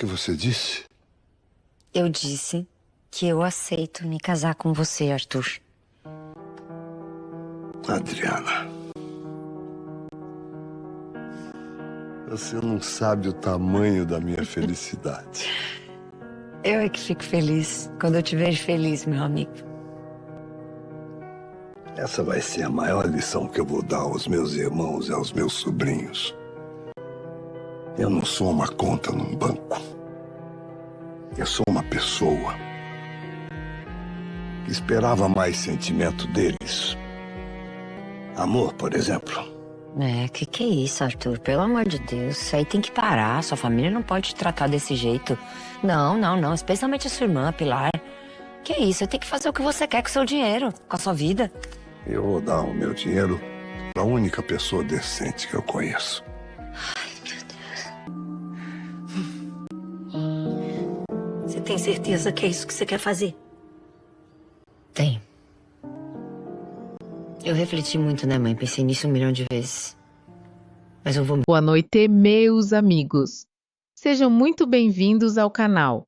que você disse? Eu disse que eu aceito me casar com você, Arthur. Adriana, você não sabe o tamanho da minha felicidade. Eu é que fico feliz quando eu te vejo feliz, meu amigo. Essa vai ser a maior lição que eu vou dar aos meus irmãos e aos meus sobrinhos. Eu não sou uma conta num banco. Eu sou uma pessoa que esperava mais sentimento deles. Amor, por exemplo. Que é isso, Arthur? Pelo amor de Deus, isso aí tem que parar. Sua família não pode te tratar desse jeito. Não, especialmente a sua irmã, Pilar. Que é isso? Tem que fazer o que você quer com o seu dinheiro, com a sua vida. Eu vou dar o meu dinheiro para a única pessoa decente que eu conheço. Ai, meu Deus. Você tem certeza que é isso que você quer fazer? Tenho. Eu refleti muito, né, mãe? Pensei nisso 1 milhão de vezes. Mas eu vou... Boa noite, meus amigos. Sejam muito bem-vindos ao canal.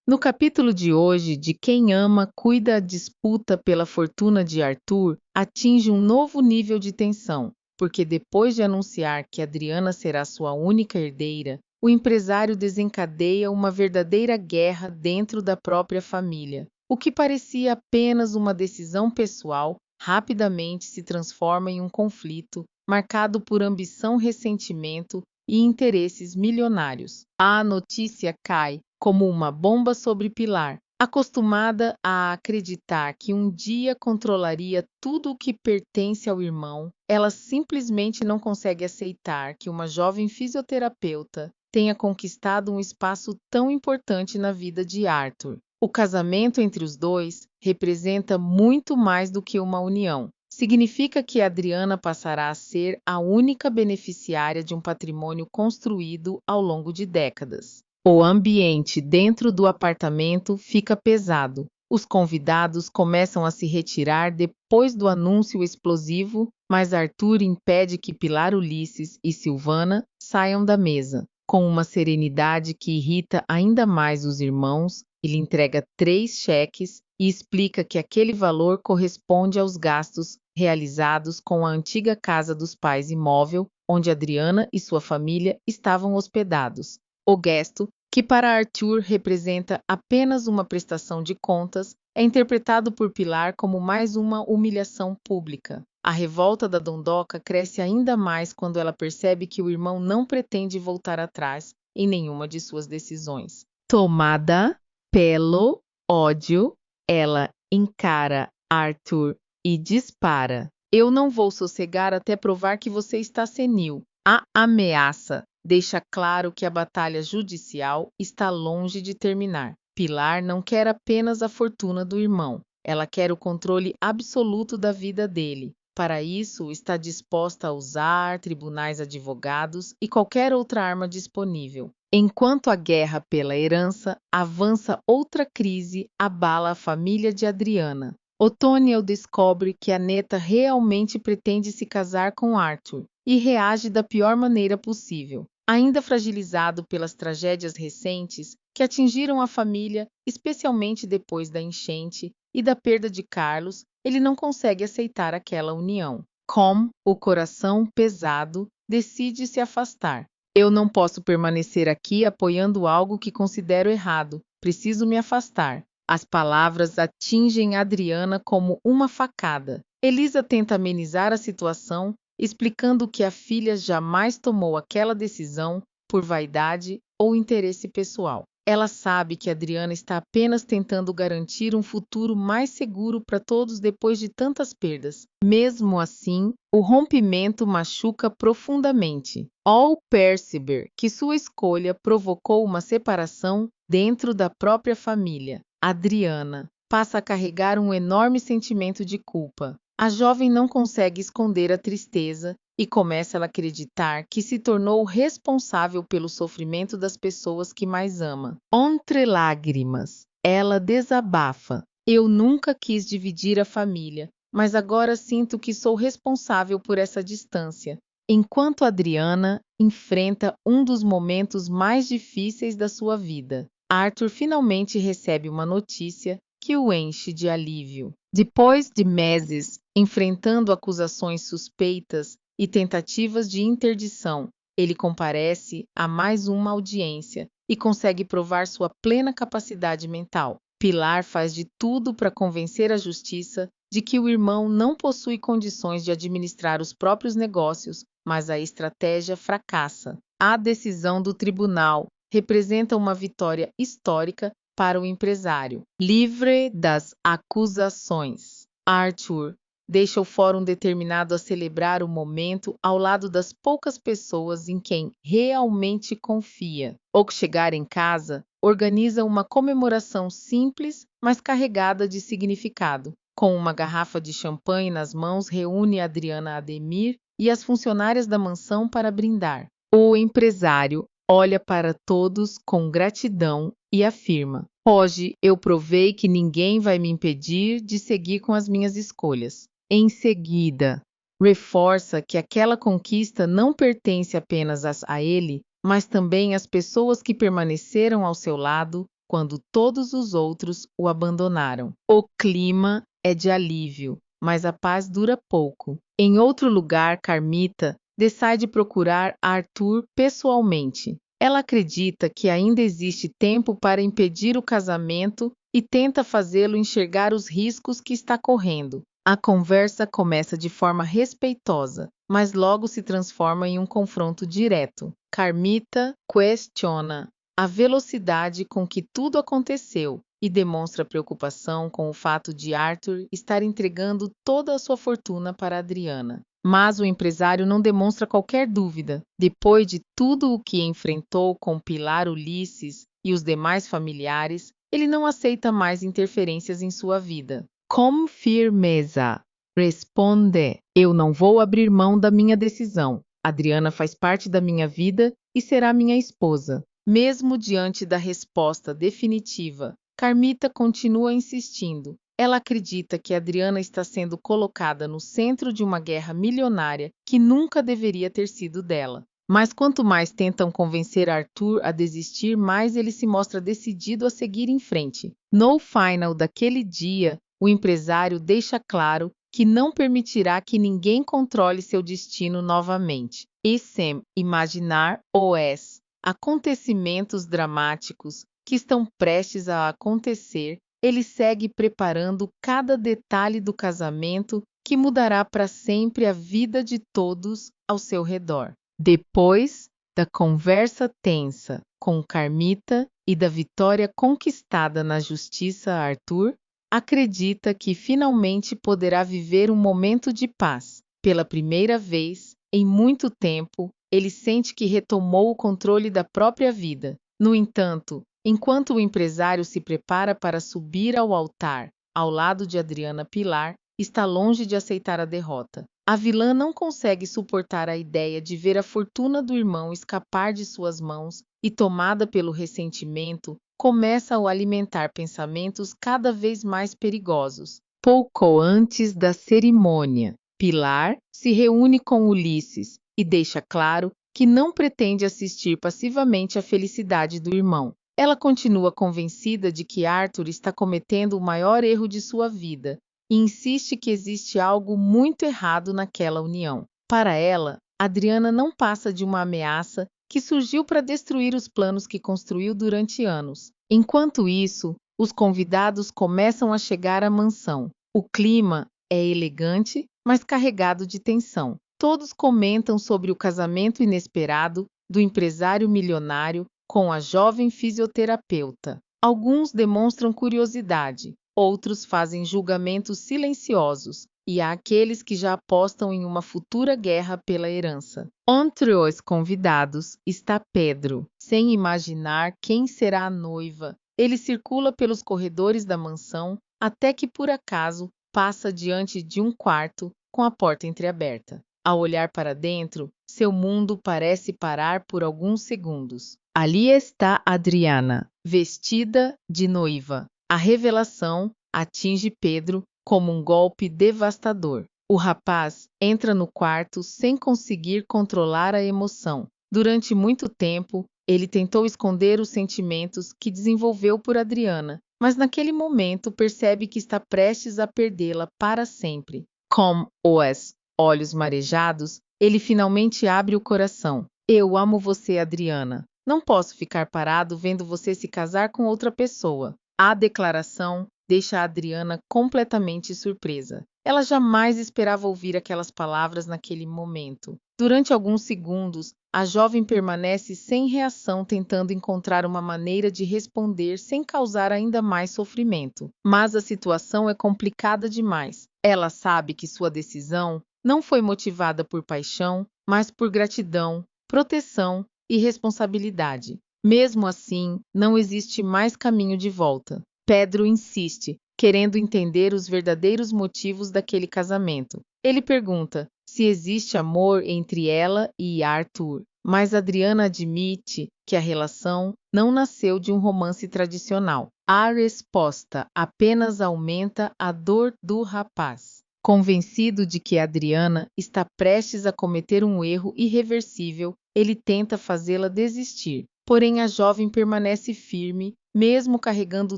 No capítulo de hoje, de Quem Ama Cuida, a disputa pela fortuna de Arthur atinge um novo nível de tensão, porque depois de anunciar que Adriana será sua única herdeira, o empresário desencadeia uma verdadeira guerra dentro da própria família. O que parecia apenas uma decisão pessoal, rapidamente se transforma em um conflito marcado por ambição, ressentimento e interesses milionários. A notícia cai como uma bomba sobre Pilar, acostumada a acreditar que um dia controlaria tudo o que pertence ao irmão. Ela simplesmente não consegue aceitar que uma jovem fisioterapeuta tenha conquistado um espaço tão importante na vida de Arthur. O casamento entre os dois representa muito mais do que uma união. Significa que Adriana passará a ser a única beneficiária de um patrimônio construído ao longo de décadas. O ambiente dentro do apartamento fica pesado. Os convidados começam a se retirar depois do anúncio explosivo, mas Arthur impede que Pilar Ulisses e Silvana saiam da mesa. Com uma serenidade que irrita ainda mais os irmãos, ele entrega 3 cheques e explica que aquele valor corresponde aos gastos realizados com a antiga casa dos pais imóvel, onde Adriana e sua família estavam hospedados. O gesto, que para Arthur representa apenas uma prestação de contas, é interpretado por Pilar como mais uma humilhação pública. A revolta da Dondoca cresce ainda mais quando ela percebe que o irmão não pretende voltar atrás em nenhuma de suas decisões. Tomada pelo ódio, ela encara Arthur e dispara. Eu não vou sossegar até provar que você está senil. A ameaça deixa claro que a batalha judicial está longe de terminar. Pilar não quer apenas a fortuna do irmão, ela quer o controle absoluto da vida dele. Para isso, está disposta a usar tribunais, advogados e qualquer outra arma disponível. Enquanto a guerra pela herança avança, outra crise abala a família de Adriana. Otoniel descobre que a neta realmente pretende se casar com Arthur e reage da pior maneira possível. Ainda fragilizado pelas tragédias recentes que atingiram a família, especialmente depois da enchente e da perda de Carlos, ele não consegue aceitar aquela união. Com o coração pesado, decide se afastar. Eu não posso permanecer aqui apoiando algo que considero errado. Preciso me afastar. As palavras atingem Adriana como uma facada. Elisa tenta amenizar a situação, explicando que a filha jamais tomou aquela decisão por vaidade ou interesse pessoal. Ela sabe que Adriana está apenas tentando garantir um futuro mais seguro para todos depois de tantas perdas. Mesmo assim, o rompimento machuca profundamente. Ao perceber que sua escolha provocou uma separação dentro da própria família, Adriana passa a carregar um enorme sentimento de culpa. A jovem não consegue esconder a tristeza e começa a acreditar que se tornou responsável pelo sofrimento das pessoas que mais ama. Entre lágrimas, ela desabafa. Eu nunca quis dividir a família, mas agora sinto que sou responsável por essa distância. enquanto Adriana enfrenta um dos momentos mais difíceis da sua vida. Arthur finalmente recebe uma notícia que o enche de alívio. Depois de meses enfrentando acusações suspeitas e tentativas de interdição, ele comparece a mais uma audiência e consegue provar sua plena capacidade mental. Pilar faz de tudo para convencer a justiça de que o irmão não possui condições de administrar os próprios negócios, mas a estratégia fracassa. A decisão do tribunal representa uma vitória histórica para o empresário. Livre das acusações, Arthur deixa o fórum determinado a celebrar o momento ao lado das poucas pessoas em quem realmente confia. Ao chegar em casa, organiza uma comemoração simples, mas carregada de significado. Com uma garrafa de champanhe nas mãos, reúne Adriana Ademir e as funcionárias da mansão para brindar. O empresário olha para todos com gratidão e afirma: "Hoje eu provei que ninguém vai me impedir de seguir com as minhas escolhas." Em seguida, reforça que aquela conquista não pertence apenas a ele, mas também às pessoas que permaneceram ao seu lado quando todos os outros o abandonaram. O clima é de alívio, mas a paz dura pouco. Em outro lugar, Carmita decide procurar Arthur pessoalmente. Ela acredita que ainda existe tempo para impedir o casamento e tenta fazê-lo enxergar os riscos que está correndo. A conversa começa de forma respeitosa, mas logo se transforma em um confronto direto. Carmita questiona a velocidade com que tudo aconteceu e demonstra preocupação com o fato de Arthur estar entregando toda a sua fortuna para Adriana. Mas o empresário não demonstra qualquer dúvida. Depois de tudo o que enfrentou com Pilar Ulisses e os demais familiares, ele não aceita mais interferências em sua vida. Com firmeza, responde: "Eu não vou abrir mão da minha decisão. Adriana faz parte da minha vida e será minha esposa." Mesmo diante da resposta definitiva, Carmita continua insistindo. Ela acredita que Adriana está sendo colocada no centro de uma guerra milionária que nunca deveria ter sido dela. Mas quanto mais tentam convencer Arthur a desistir, mais ele se mostra decidido a seguir em frente. No final daquele dia, o empresário deixa claro que não permitirá que ninguém controle seu destino novamente. E sem imaginar os acontecimentos dramáticos que estão prestes a acontecer, ele segue preparando cada detalhe do casamento que mudará para sempre a vida de todos ao seu redor. Depois da conversa tensa com Carmita e da vitória conquistada na justiça, Arthur acredita que finalmente poderá viver um momento de paz. Pela primeira vez em muito tempo, ele sente que retomou o controle da própria vida. No entanto, enquanto o empresário se prepara para subir ao altar ao lado de Adriana, Pilar está longe de aceitar a derrota. A vilã não consegue suportar a ideia de ver a fortuna do irmão escapar de suas mãos e, tomada pelo ressentimento, começa a alimentar pensamentos cada vez mais perigosos. Pouco antes da cerimônia, Pilar se reúne com Ulisses e deixa claro que não pretende assistir passivamente à felicidade do irmão. Ela continua convencida de que Arthur está cometendo o maior erro de sua vida e insiste que existe algo muito errado naquela união. Para ela, Adriana não passa de uma ameaça que surgiu para destruir os planos que construiu durante anos. Enquanto isso, os convidados começam a chegar à mansão. O clima é elegante, mas carregado de tensão. Todos comentam sobre o casamento inesperado do empresário milionário com a jovem fisioterapeuta. Alguns demonstram curiosidade, outros fazem julgamentos silenciosos, e há aqueles que já apostam em uma futura guerra pela herança. Entre os convidados está Pedro. Sem imaginar quem será a noiva, ele circula pelos corredores da mansão até que, por acaso, passa diante de um quarto com a porta entreaberta. Ao olhar para dentro, seu mundo parece parar por alguns segundos. Ali está Adriana, vestida de noiva. A revelação atinge Pedro como um golpe devastador. O rapaz entra no quarto sem conseguir controlar a emoção. Durante muito tempo, ele tentou esconder os sentimentos que desenvolveu por Adriana, mas naquele momento percebe que está prestes a perdê-la para sempre. Com os olhos marejados, ele finalmente abre o coração. Eu amo você, Adriana. Não posso ficar parado vendo você se casar com outra pessoa. A declaração deixa a Adriana completamente surpresa. Ela jamais esperava ouvir aquelas palavras naquele momento. Durante alguns segundos, a jovem permanece sem reação, tentando encontrar uma maneira de responder sem causar ainda mais sofrimento. Mas a situação é complicada demais. Ela sabe que sua decisão não foi motivada por paixão, mas por gratidão, proteção e responsabilidade. Mesmo assim, não existe mais caminho de volta. Pedro insiste, querendo entender os verdadeiros motivos daquele casamento. Ele pergunta se existe amor entre ela e Arthur, mas Adriana admite que a relação não nasceu de um romance tradicional. A resposta apenas aumenta a dor do rapaz. Convencido de que Adriana está prestes a cometer um erro irreversível, ele tenta fazê-la desistir. Porém, a jovem permanece firme, mesmo carregando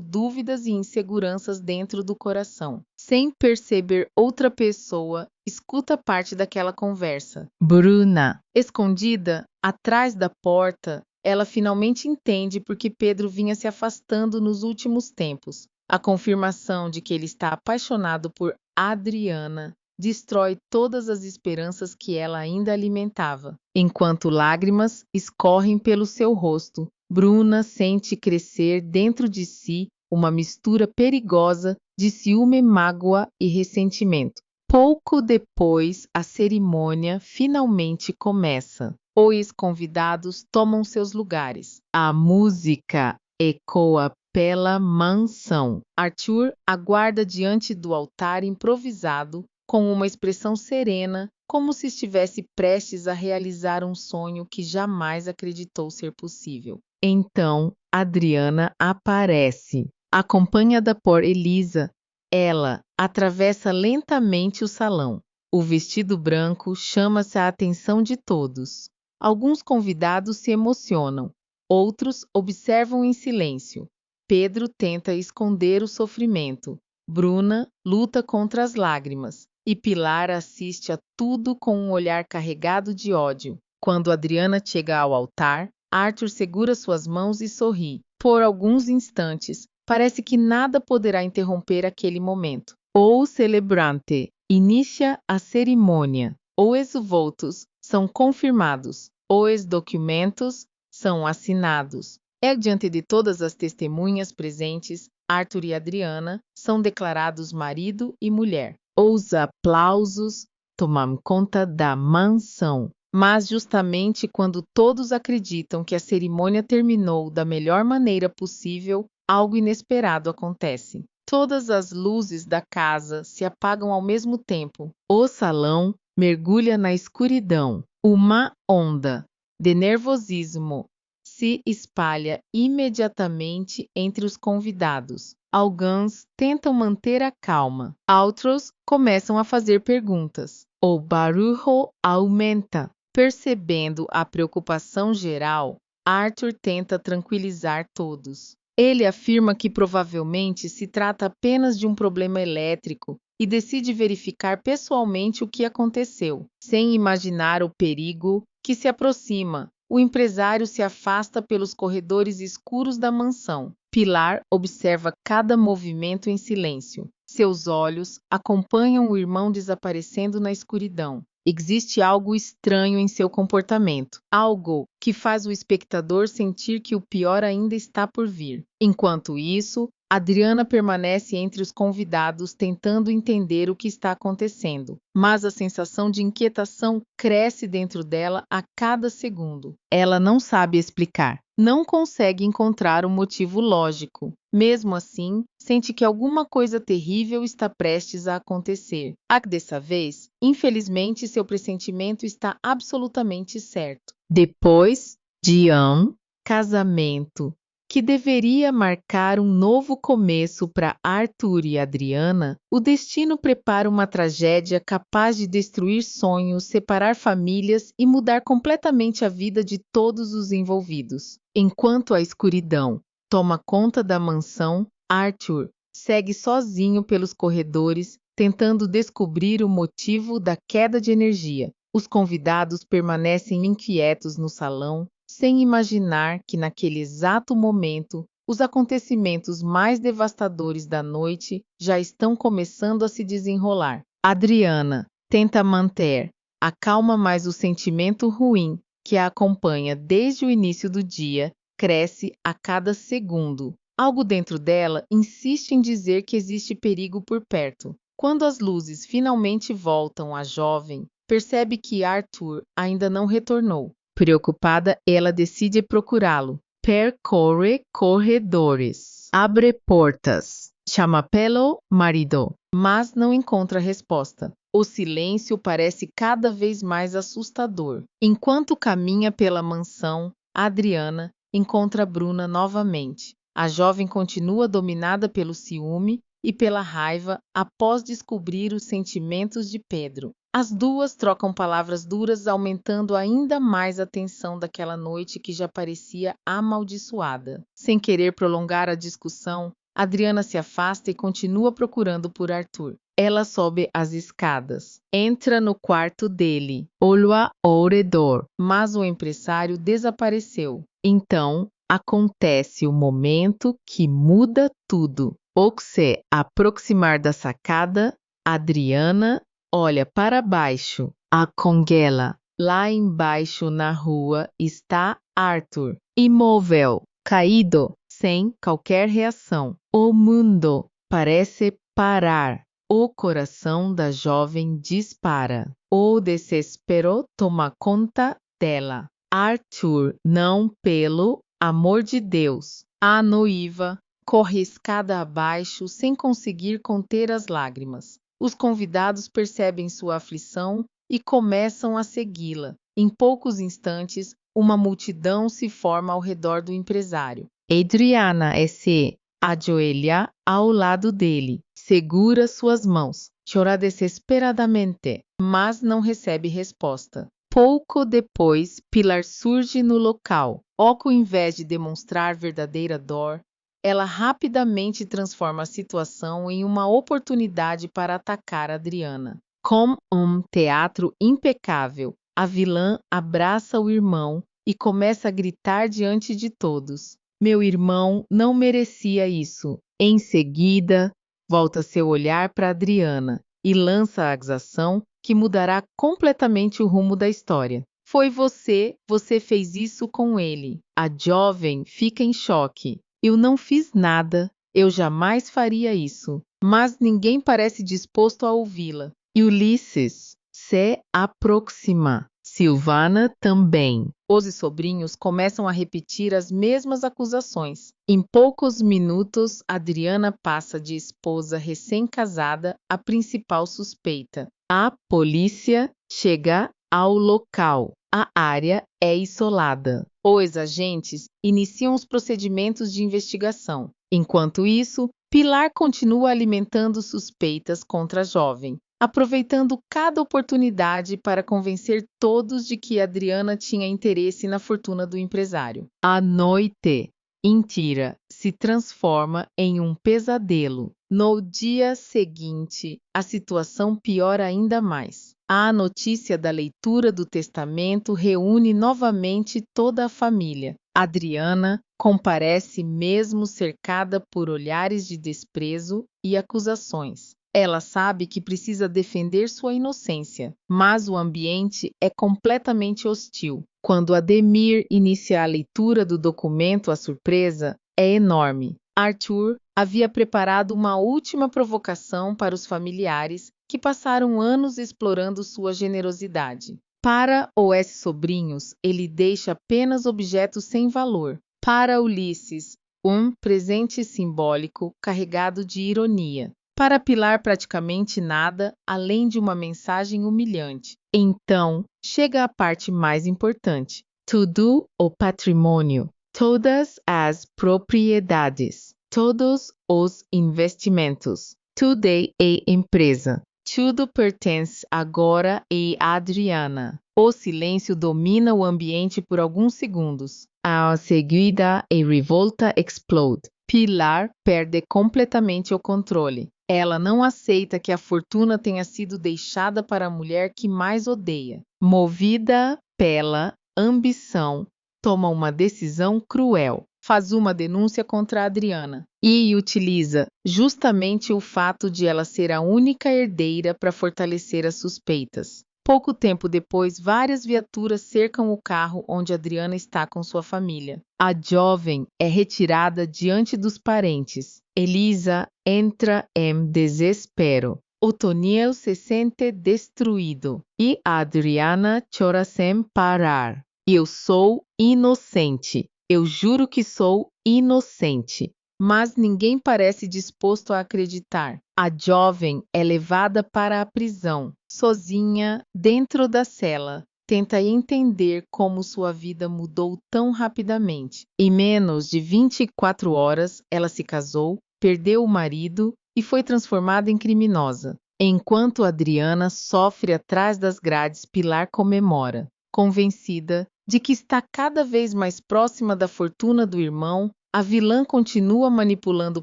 dúvidas e inseguranças dentro do coração. Sem perceber outra pessoa, escuta parte daquela conversa. Bruna, escondida atrás da porta, ela finalmente entende por que Pedro vinha se afastando nos últimos tempos. A confirmação de que ele está apaixonado por Adriana destrói todas as esperanças que ela ainda alimentava. Enquanto lágrimas escorrem pelo seu rosto, Bruna sente crescer dentro de si uma mistura perigosa de ciúme, mágoa e ressentimento. Pouco depois, a cerimônia finalmente começa. Os convidados tomam seus lugares. A música ecoa pela mansão. Arthur aguarda diante do altar improvisado, com uma expressão serena, como se estivesse prestes a realizar um sonho que jamais acreditou ser possível. Então, Adriana aparece, acompanhada por Elisa. Ela atravessa lentamente o salão. O vestido branco chama-se a atenção de todos. Alguns convidados se emocionam, outros observam em silêncio. Pedro tenta esconder o sofrimento. Bruna luta contra as lágrimas. E Pilar assiste a tudo com um olhar carregado de ódio. Quando Adriana chega ao altar, Arthur segura suas mãos e sorri. Por alguns instantes, parece que nada poderá interromper aquele momento. O celebrante inicia a cerimônia. Os votos são confirmados. Os documentos são assinados. Diante de todas as testemunhas presentes, Arthur e Adriana são declarados marido e mulher. Os aplausos tomam conta da mansão. Mas justamente quando todos acreditam que a cerimônia terminou da melhor maneira possível, algo inesperado acontece. Todas as luzes da casa se apagam ao mesmo tempo. O salão mergulha na escuridão. Uma onda de nervosismo se espalha imediatamente entre os convidados. Alguns tentam manter a calma. Outros começam a fazer perguntas. O barulho aumenta. Percebendo a preocupação geral, Arthur tenta tranquilizar todos. Ele afirma que provavelmente se trata apenas de um problema elétrico e decide verificar pessoalmente o que aconteceu. Sem imaginar o perigo que se aproxima, o empresário se afasta pelos corredores escuros da mansão. Pilar observa cada movimento em silêncio. Seus olhos acompanham o irmão desaparecendo na escuridão. Existe algo estranho em seu comportamento, algo que faz o espectador sentir que o pior ainda está por vir. Enquanto isso, Adriana permanece entre os convidados tentando entender o que está acontecendo, mas a sensação de inquietação cresce dentro dela a cada segundo. Ela não sabe explicar, não consegue encontrar um motivo lógico. Mesmo assim, sente que alguma coisa terrível está prestes a acontecer. Dessa vez, infelizmente, seu pressentimento está absolutamente certo. Depois de um casamento que deveria marcar um novo começo para Arthur e Adriana, o destino prepara uma tragédia capaz de destruir sonhos, separar famílias e mudar completamente a vida de todos os envolvidos. Enquanto a escuridão toma conta da mansão, Arthur segue sozinho pelos corredores, tentando descobrir o motivo da queda de energia. Os convidados permanecem inquietos no salão, sem imaginar que naquele exato momento os acontecimentos mais devastadores da noite já estão começando a se desenrolar. Adriana tenta manter a calma, mas o sentimento ruim que a acompanha desde o início do dia cresce a cada segundo. Algo dentro dela insiste em dizer que existe perigo por perto. Quando as luzes finalmente voltam, a jovem percebe que Arthur ainda não retornou. Preocupada, ela decide procurá-lo. Percorre corredores, abre portas, chama pelo marido, mas não encontra resposta. O silêncio parece cada vez mais assustador. Enquanto caminha pela mansão, Adriana encontra Bruna novamente. A jovem continua dominada pelo ciúme e pela raiva após descobrir os sentimentos de Pedro. As duas trocam palavras duras, aumentando ainda mais a tensão daquela noite que já parecia amaldiçoada. Sem querer prolongar a discussão, Adriana se afasta e continua procurando por Arthur. Ela sobe as escadas, entra no quarto dele, olha ao redor, mas o empresário desapareceu. Então, acontece o momento que muda tudo. Ao se aproximar da sacada, Adriana olha para baixo, a congela. Lá embaixo na rua está Arthur, imóvel, caído, sem qualquer reação. O mundo parece parar. O coração da jovem dispara. O desespero toma conta dela. Arthur, não, pelo amor de Deus. A noiva corre escada abaixo sem conseguir conter as lágrimas. Os convidados percebem sua aflição e começam a segui-la. Em poucos instantes, uma multidão se forma ao redor do empresário. Adriana se ajoelha ao lado dele, segura suas mãos, chora desesperadamente, mas não recebe resposta. Pouco depois, Pilar surge no local. Ao invés de demonstrar verdadeira dor, ela rapidamente transforma a situação em uma oportunidade para atacar Adriana. Com um teatro impecável, a vilã abraça o irmão e começa a gritar diante de todos: "Meu irmão não merecia isso." Em seguida, volta seu olhar para Adriana e lança a acusação que mudará completamente o rumo da história. "Foi você fez isso com ele." A jovem fica em choque. "Eu não fiz nada, eu jamais faria isso." Mas ninguém parece disposto a ouvi-la. E Ulisses se aproxima. Silvana também. Os sobrinhos começam a repetir as mesmas acusações. Em poucos minutos, Adriana passa de esposa recém-casada a principal suspeita. A polícia chega ao local. A área é isolada. Os agentes iniciam os procedimentos de investigação. Enquanto isso, Pilar continua alimentando suspeitas contra a jovem, aproveitando cada oportunidade para convencer todos de que Adriana tinha interesse na fortuna do empresário. A noite inteira se transforma em um pesadelo. No dia seguinte, a situação piora ainda mais. A notícia da leitura do testamento reúne novamente toda a família. Adriana comparece mesmo cercada por olhares de desprezo e acusações. Ela sabe que precisa defender sua inocência, mas o ambiente é completamente hostil. Quando Ademir inicia a leitura do documento, a surpresa é enorme. Arthur havia preparado uma última provocação para os familiares que passaram anos explorando sua generosidade. Para os sobrinhos, ele deixa apenas objetos sem valor. Para Ulisses, um presente simbólico carregado de ironia. Para Pilar, praticamente nada, além de uma mensagem humilhante. Então, chega a parte mais importante. Tudo o patrimônio. todas as propriedades, todos os investimentos, tudo é empresa. Tudo pertence agora a Adriana. O silêncio domina o ambiente por alguns segundos. A seguida, a revolta explode. Pilar perde completamente o controle. Ela não aceita que a fortuna tenha sido deixada para a mulher que mais odeia. Movida pela ambição, toma uma decisão cruel. Faz uma denúncia contra a Adriana e utiliza justamente o fato de ela ser a única herdeira para fortalecer as suspeitas. Pouco tempo depois, várias viaturas cercam o carro onde Adriana está com sua família. A jovem é retirada diante dos parentes. Elisa entra em desespero. Otoniel se sente destruído e Adriana chora sem parar. Eu sou inocente. Eu juro que sou inocente. Mas ninguém parece disposto a acreditar. A jovem é levada para a prisão, sozinha, dentro da cela. Tenta entender como sua vida mudou tão rapidamente. Em menos de 24 horas, ela se casou, perdeu o marido e foi transformada em criminosa. Enquanto Adriana sofre atrás das grades, Pilar comemora, convencida de que está cada vez mais próxima da fortuna do irmão. A vilã continua manipulando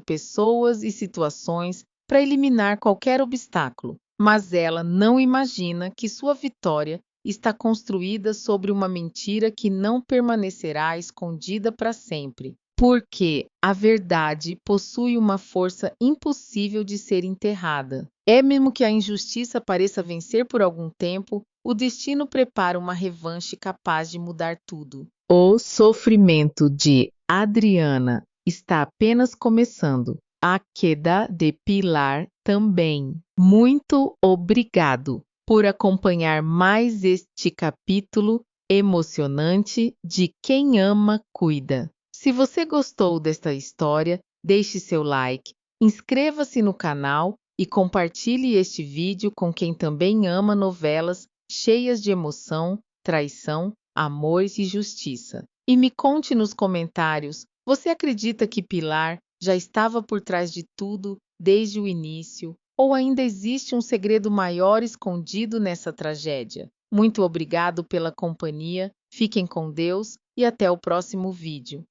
pessoas e situações para eliminar qualquer obstáculo, mas ela não imagina que sua vitória está construída sobre uma mentira que não permanecerá escondida para sempre, porque a verdade possui uma força impossível de ser enterrada. É mesmo que a injustiça pareça vencer por algum tempo, o destino prepara uma revanche capaz de mudar tudo. O sofrimento de Adriana está apenas começando. A queda de Pilar também. Muito obrigado por acompanhar mais este capítulo emocionante de Quem Ama, Cuida. Se você gostou desta história, deixe seu like, inscreva-se no canal e compartilhe este vídeo com quem também ama novelas cheias de emoção, traição, amor e justiça. E me conte nos comentários, você acredita que Pilar já estava por trás de tudo desde o início? Ou ainda existe um segredo maior escondido nessa tragédia? Muito obrigado pela companhia, fiquem com Deus e até o próximo vídeo.